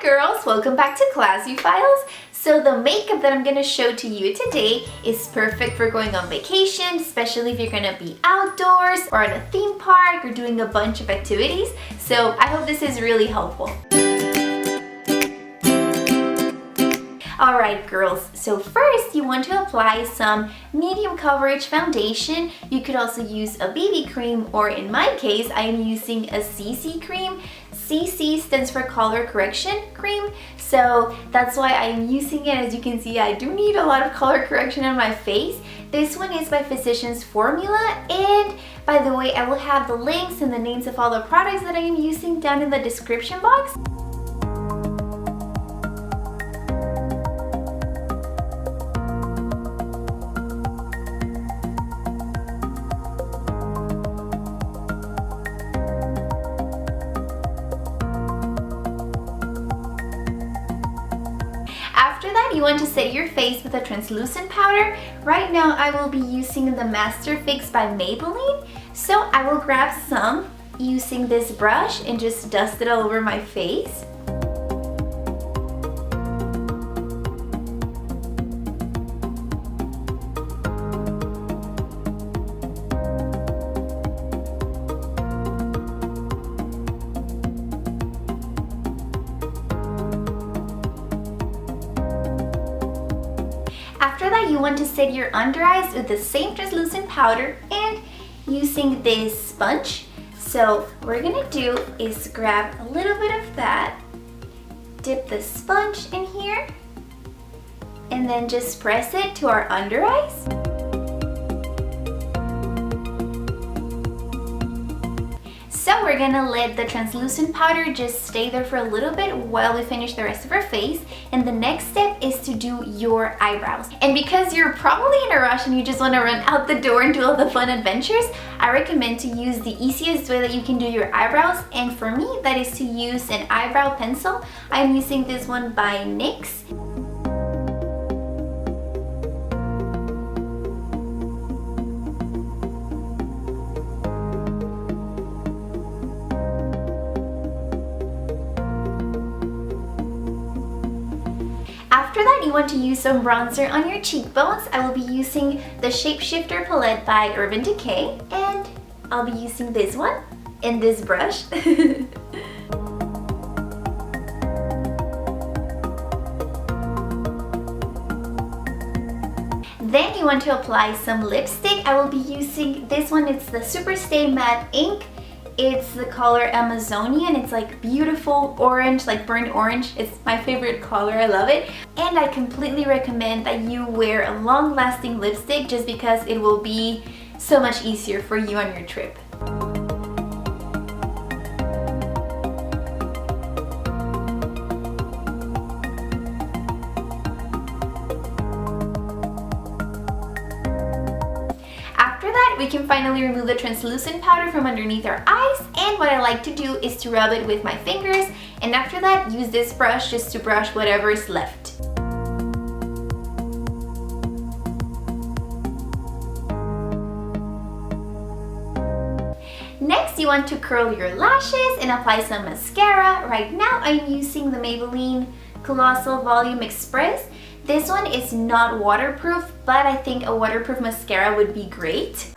Hi girls, welcome back to Classy Files. So the makeup that I'm going to show to you today is perfect for going on vacation, especially if you're going to be outdoors or at a theme park or doing a bunch of activities. So I hope this is really helpful. Alright girls, so first you want to apply some medium coverage foundation. You could also use a BB cream, or in my case I am using a CC cream. CC stands for color correction cream, so that's why I'm using it. As you can see, I do need a lot of color correction on my face. This one is by Physicians Formula, and by the way, I will have the links and the names of all the products that I am using down in the description box. After that, you want to set your face with a translucent powder. Right now, I will be using the Master Fix by Maybelline. So I will grab some using this brush and just dust it all over my face. After that, you want to set your under eyes with the same translucent powder and using this sponge. So what we're gonna do is grab a little bit of that, dip the sponge in here, and then just press it to our under eyes. So we're gonna let the translucent powder just stay there for a little bit while we finish the rest of our face. And the next step is to do your eyebrows. And because you're probably in a rush and you just wanna run out the door and do all the fun adventures, I recommend to use the easiest way that you can do your eyebrows. And for me, that is to use an eyebrow pencil. I'm using this one by NYX. After that, you want to use some bronzer on your cheekbones. I will be using the Shapeshifter palette by Urban Decay, and I'll be using this one and this brush. Then you want to apply some lipstick. I will be using this one. It's the Superstay Matte Ink. It's the color Amazonian. It's like beautiful orange, like burnt orange. It's my favorite color, I love it. And I completely recommend that you wear a long-lasting lipstick just because it will be so much easier for you on your trip. We can finally remove the translucent powder from underneath our eyes, and what I like to do is to rub it with my fingers, and after that use this brush just to brush whatever is left. Next, you want to curl your lashes and apply some mascara. Right now I'm using the Maybelline Colossal Volume Express. This one is not waterproof, but I think a waterproof mascara would be great.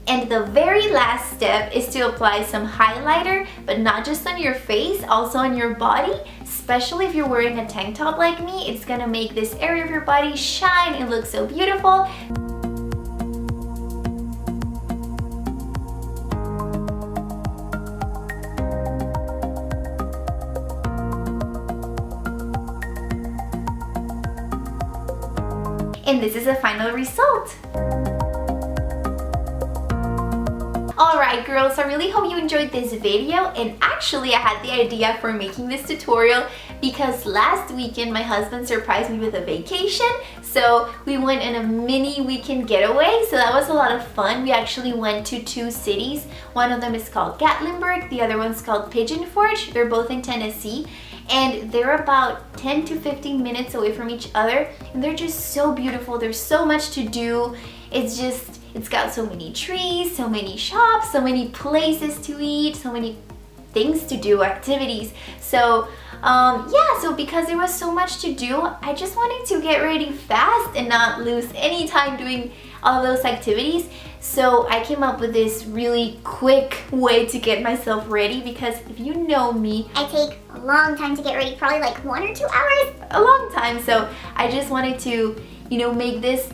And the very last step is to apply some highlighter, but not just on your face, also on your body. Especially if you're wearing a tank top like me, it's gonna make this area of your body shine and look so beautiful. And this is the final result. Alright girls, I really hope you enjoyed this video, and actually I had the idea for making this tutorial because last weekend my husband surprised me with a vacation. So we went on a mini weekend getaway, so that was a lot of fun. We actually went to 2 cities. One of them is called Gatlinburg, the other one's called Pigeon Forge. They're both in Tennessee. and they're about 10 to 15 minutes away from each other, and they're just so beautiful. There's so much to do. It's got so many trees, so many shops, so many places to eat, so many things to do, activities. So yeah, so because there was so much to do, I just wanted to get ready fast and not lose any time doing all those activities. So I came up with this really quick way to get myself ready, because if you know me, I take a long time to get ready, probably like 1 or 2 hours. A long time. So I just wanted to, you know, make this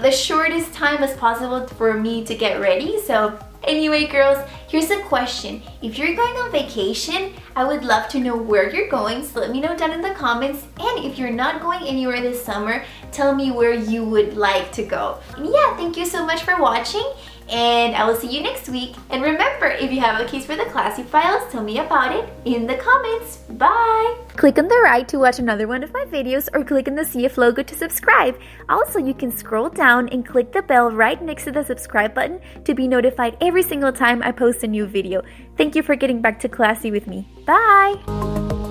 the shortest time as possible for me to get ready. So anyway, girls, here's a question. If you're going on vacation, I would love to know where you're going, so let me know down in the comments. And if you're not going anywhere this summer, tell me where you would like to go. And yeah, thank you so much for watching, and I will see you next week. And remember, if you have a case for the classy files, tell me about it in the comments. Bye! Click on the right to watch another one of my videos, or click on the CF logo to subscribe. Also, you can scroll down and click the bell right next to the subscribe button to be notified every single time I post a new video. Thank you for getting back to classy with me. Bye!